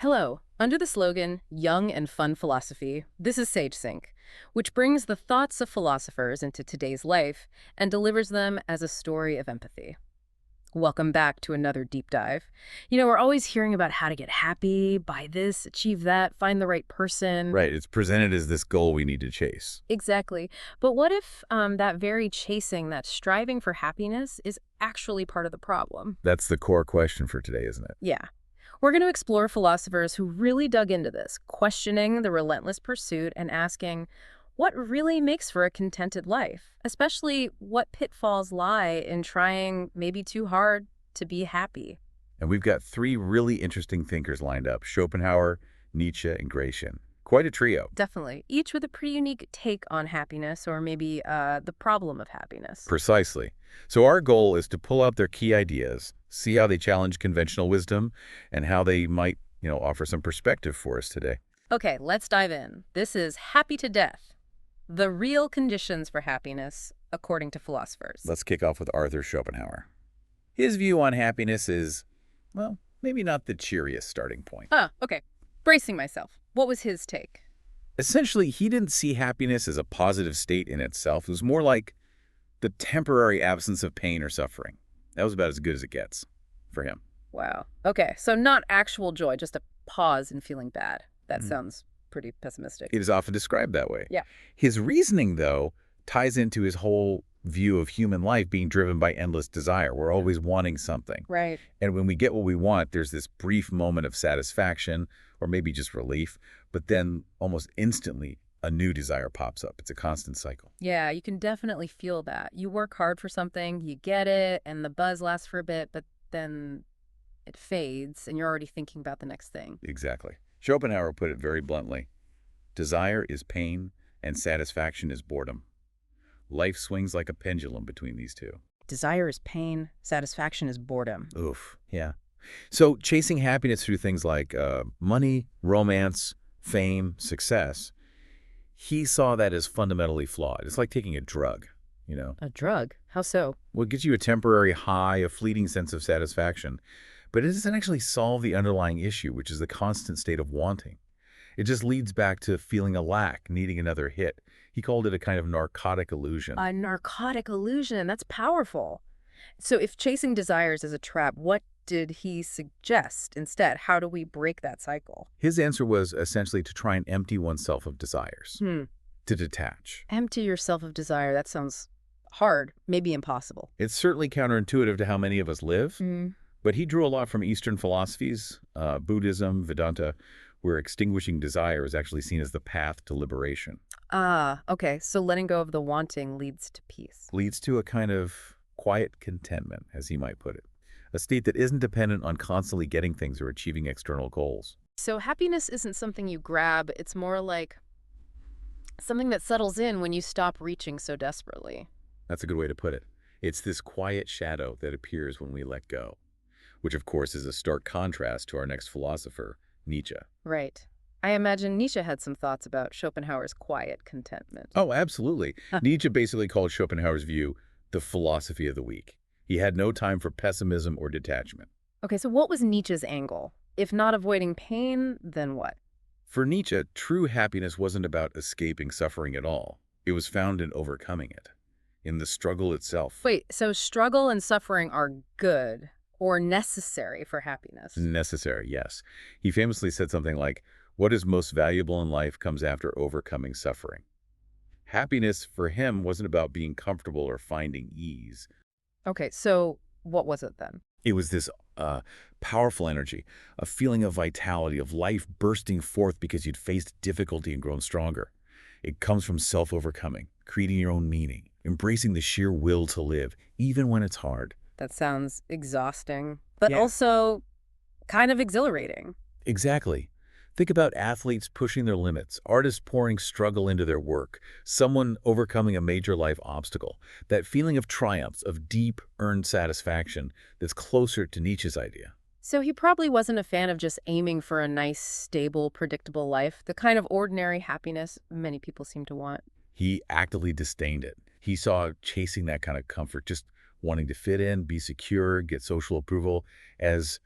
Hello. Under the slogan, Young and Fun Philosophy, this is SageSync, which brings the thoughts of philosophers into today's life and delivers them as a story of empathy. Welcome back to another deep dive. We're always hearing about how to get happy, buy this, achieve that, find the right person. Right, it's presented as this goal we need to chase. Exactly. But what if that very chasing, that striving for happiness is actually part of the problem? That's the core question for today, isn't it? Yeah. We're going to explore philosophers who really dug into this, questioning the relentless pursuit and asking what really makes for a contented life, especially what pitfalls lie in trying maybe too hard to be happy. And we've got three really interesting thinkers lined up: Schopenhauer, Nietzsche, and Gracián. Quite a trio. Definitely. Each with a pretty unique take on happiness, or maybe the problem of happiness. Precisely. So our goal is to pull out their key ideas, see how they challenge conventional wisdom, and how they might, offer some perspective for us today. Okay, let's dive in. This is Happy to Death, the real conditions for happiness, according to philosophers. Let's kick off with Arthur Schopenhauer. His view on happiness is, well, maybe not the cheeriest starting point. Okay. Bracing myself. What was his take? Essentially, he didn't see happiness as a positive state in itself. It was more like the temporary absence of pain or suffering. That was about as good as it gets for him. Wow. Okay, so not actual joy, just a pause in feeling bad. That sounds pretty pessimistic. It is often described that way. Yeah. His reasoning, though, ties into his whole view of human life being driven by endless desire. We're always wanting something. Right. And when we get what we want, there's this brief moment of satisfaction or maybe just relief, but then almost instantly a new desire pops up. It's a constant cycle. Yeah, you can definitely feel that. You work hard for something, you get it, and the buzz lasts for a bit, but then it fades and you're already thinking about the next thing. Exactly. Schopenhauer put it very bluntly: desire is pain and satisfaction is boredom. Life swings like a pendulum between these two. Desire is pain, satisfaction is boredom. Oof, yeah. So chasing happiness through things like money, romance, fame, success, he saw that as fundamentally flawed. It's like taking a drug, A drug? How so? Well, it gives you a temporary high, a fleeting sense of satisfaction, but it doesn't actually solve the underlying issue, which is the constant state of wanting. It just leads back to feeling a lack, needing another hit. He called it a kind of narcotic illusion. A narcotic illusion. That's powerful. So if chasing desires is a trap, what did he suggest instead? How do we break that cycle? His answer was essentially to try and empty oneself of desires, to detach. Empty yourself of desire. That sounds hard, maybe impossible. It's certainly counterintuitive to how many of us live, but he drew a lot from Eastern philosophies, Buddhism, Vedanta, where extinguishing desire is actually seen as the path to liberation. Okay. So letting go of the wanting leads to peace. Leads to a kind of quiet contentment, as he might put it. A state that isn't dependent on constantly getting things or achieving external goals. So happiness isn't something you grab. It's more like something that settles in when you stop reaching so desperately. That's a good way to put it. It's this quiet shadow that appears when we let go, which of course is a stark contrast to our next philosopher, Nietzsche. Right. I imagine Nietzsche had some thoughts about Schopenhauer's quiet contentment. Oh, absolutely. Nietzsche basically called Schopenhauer's view the philosophy of the weak. He had no time for pessimism or detachment. Okay, so what was Nietzsche's angle? If not avoiding pain, then what? For Nietzsche, true happiness wasn't about escaping suffering at all. It was found in overcoming it, in the struggle itself. Wait, so struggle and suffering are good or necessary for happiness? Necessary, yes. He famously said something like, "What is most valuable in life comes after overcoming suffering." Happiness for him wasn't about being comfortable or finding ease. Okay, so what was it then? It was this powerful energy, a feeling of vitality, of life bursting forth because you'd faced difficulty and grown stronger. It comes from self-overcoming, creating your own meaning, embracing the sheer will to live, even when it's hard. That sounds exhausting, but Yeah. also kind of exhilarating. Exactly. Think about athletes pushing their limits, artists pouring struggle into their work, someone overcoming a major life obstacle. That feeling of triumph, of deep, earned satisfaction that's closer to Nietzsche's idea. So he probably wasn't a fan of just aiming for a nice, stable, predictable life, the kind of ordinary happiness many people seem to want. He actively disdained it. He saw chasing that kind of comfort, just wanting to fit in, be secure, get social approval, as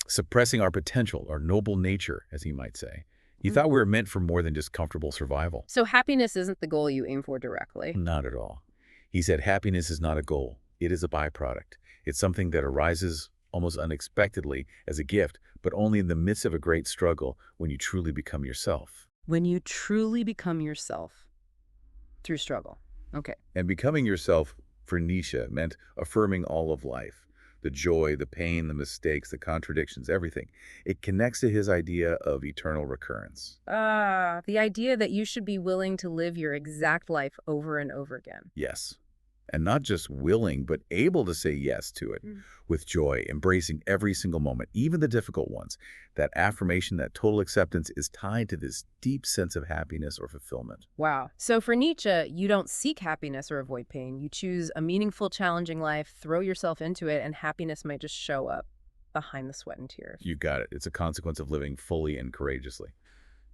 suppressing our potential, our noble nature, as he might say. He thought we were meant for more than just comfortable survival. So happiness isn't the goal you aim for directly. Not at all. He said happiness is not a goal. It is a byproduct. It's something that arises almost unexpectedly as a gift, but only in the midst of a great struggle when you truly become yourself. When you truly become yourself through struggle. Okay. And becoming yourself, for Nietzsche, meant affirming all of life. The joy, the pain, the mistakes, the contradictions, everything. It connects to his idea of eternal recurrence. The idea that you should be willing to live your exact life over and over again. Yes. And not just willing, but able to say yes to it with joy, embracing every single moment, even the difficult ones. That affirmation, that total acceptance is tied to this deep sense of happiness or fulfillment. Wow. So for Nietzsche, you don't seek happiness or avoid pain. You choose a meaningful, challenging life, throw yourself into it, and happiness might just show up behind the sweat and tears. You got it. It's a consequence of living fully and courageously.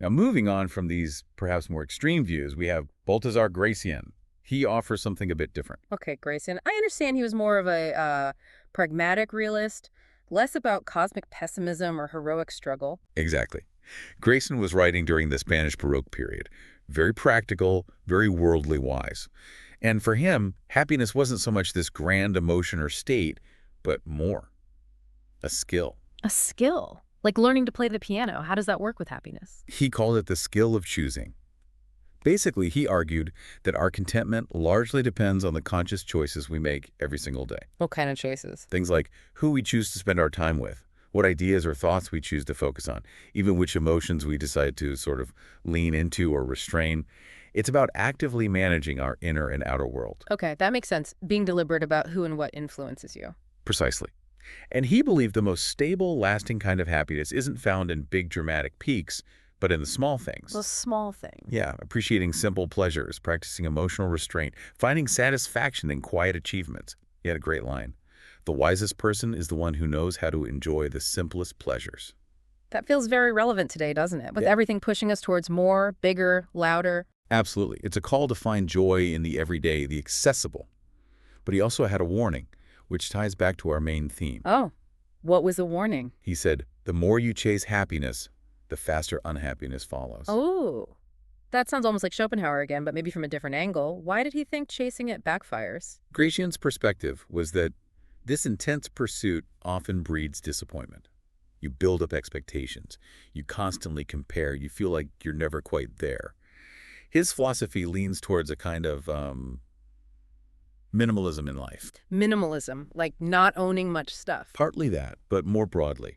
Now, moving on from these perhaps more extreme views, we have Baltasar Gracián. He offers something a bit different. Okay, Gracián. I understand he was more of a pragmatic realist, less about cosmic pessimism or heroic struggle. Exactly. Gracián was writing during the Spanish Baroque period. Very practical, very worldly wise. And for him, happiness wasn't so much this grand emotion or state, but more. A skill. A skill? Like learning to play the piano. How does that work with happiness? He called it the skill of choosing. Basically, he argued that our contentment largely depends on the conscious choices we make every single day. What kind of choices? Things like who we choose to spend our time with, what ideas or thoughts we choose to focus on, even which emotions we decide to sort of lean into or restrain. It's about actively managing our inner and outer world. Okay, that makes sense. Being deliberate about who and what influences you. Precisely. And he believed the most stable, lasting kind of happiness isn't found in big dramatic peaks, but in the small things. The small things. Yeah, appreciating simple pleasures, practicing emotional restraint, finding satisfaction in quiet achievements. He had a great line. The wisest person is the one who knows how to enjoy the simplest pleasures. That feels very relevant today, doesn't it? With everything pushing us towards more, bigger, louder. Absolutely. It's a call to find joy in the everyday, the accessible. But he also had a warning, which ties back to our main theme. Oh, what was the warning? He said, the more you chase happiness, the faster unhappiness follows. Oh, that sounds almost like Schopenhauer again, but maybe from a different angle. Why did he think chasing it backfires? Gracián's perspective was that this intense pursuit often breeds disappointment. You build up expectations. You constantly compare. You feel like you're never quite there. His philosophy leans towards a kind of minimalism in life. Minimalism, like not owning much stuff. Partly that, but more broadly.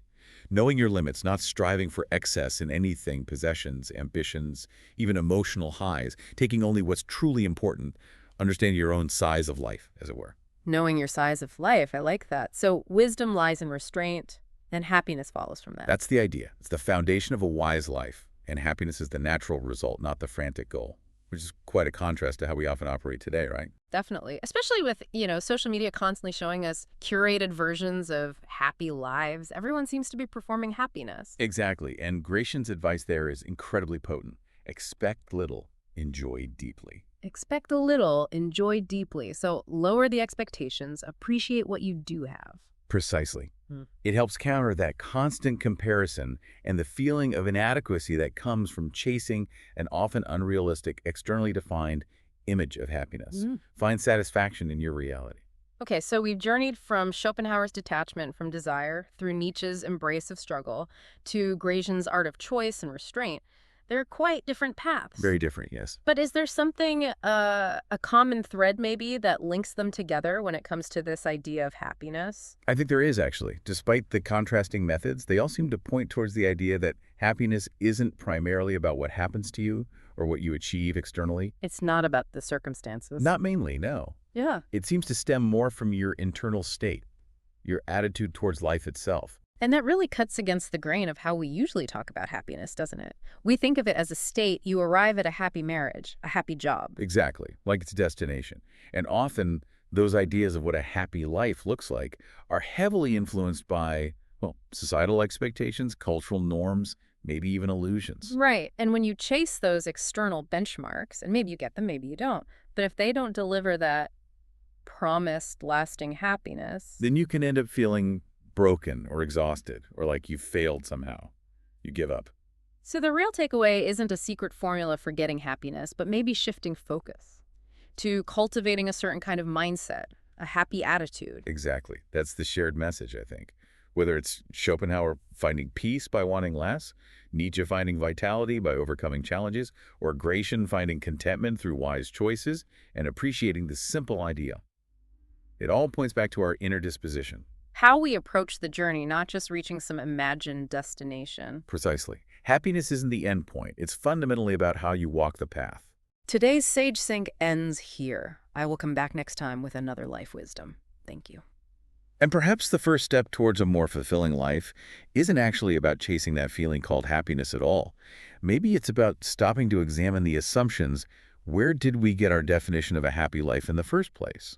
Knowing your limits, not striving for excess in anything, possessions, ambitions, even emotional highs, taking only what's truly important, understanding your own size of life, as it were. Knowing your size of life, I like that. So wisdom lies in restraint, and happiness follows from that. That's the idea. It's the foundation of a wise life, and happiness is the natural result, not the frantic goal, which is quite a contrast to how we often operate today, right? Definitely. Especially with, social media constantly showing us curated versions of happy lives. Everyone seems to be performing happiness. Exactly. And Gracián's advice there is incredibly potent. Expect little, enjoy deeply. Expect a little, enjoy deeply. So lower the expectations, appreciate what you do have. Precisely. It helps counter that constant comparison and the feeling of inadequacy that comes from chasing an often unrealistic, externally defined image of happiness. Find satisfaction in your reality. Okay, so we've journeyed from Schopenhauer's detachment from desire through Nietzsche's embrace of struggle to Gracián's art of choice and restraint. They're quite different paths. Very different, yes. But is there something, a common thread maybe, that links them together when it comes to this idea of happiness? I think there is, actually. Despite the contrasting methods, they all seem to point towards the idea that happiness isn't primarily about what happens to you or what you achieve externally. It's not about the circumstances. Not mainly, no. Yeah. It seems to stem more from your internal state, your attitude towards life itself. And that really cuts against the grain of how we usually talk about happiness, doesn't it? We think of it as a state. You arrive at a happy marriage, a happy job. Exactly, like its destination. And often those ideas of what a happy life looks like are heavily influenced by, well, societal expectations, cultural norms, maybe even illusions. Right. And when you chase those external benchmarks, and maybe you get them, maybe you don't, but if they don't deliver that promised lasting happiness, Then you can end up feeling broken or exhausted, or like you've failed somehow. You give up. So the real takeaway isn't a secret formula for getting happiness, but maybe shifting focus to cultivating a certain kind of mindset, a happy attitude. Exactly. That's the shared message, I think. Whether it's Schopenhauer finding peace by wanting less, Nietzsche finding vitality by overcoming challenges, or Gracián finding contentment through wise choices and appreciating the simple idea. It all points back to our inner disposition. How we approach the journey, not just reaching some imagined destination. Precisely. Happiness isn't the end point. It's fundamentally about how you walk the path. Today's SageSync ends here. I will come back next time with another life wisdom. Thank you. And perhaps the first step towards a more fulfilling life isn't actually about chasing that feeling called happiness at all. Maybe it's about stopping to examine the assumptions. Where did we get our definition of a happy life in the first place?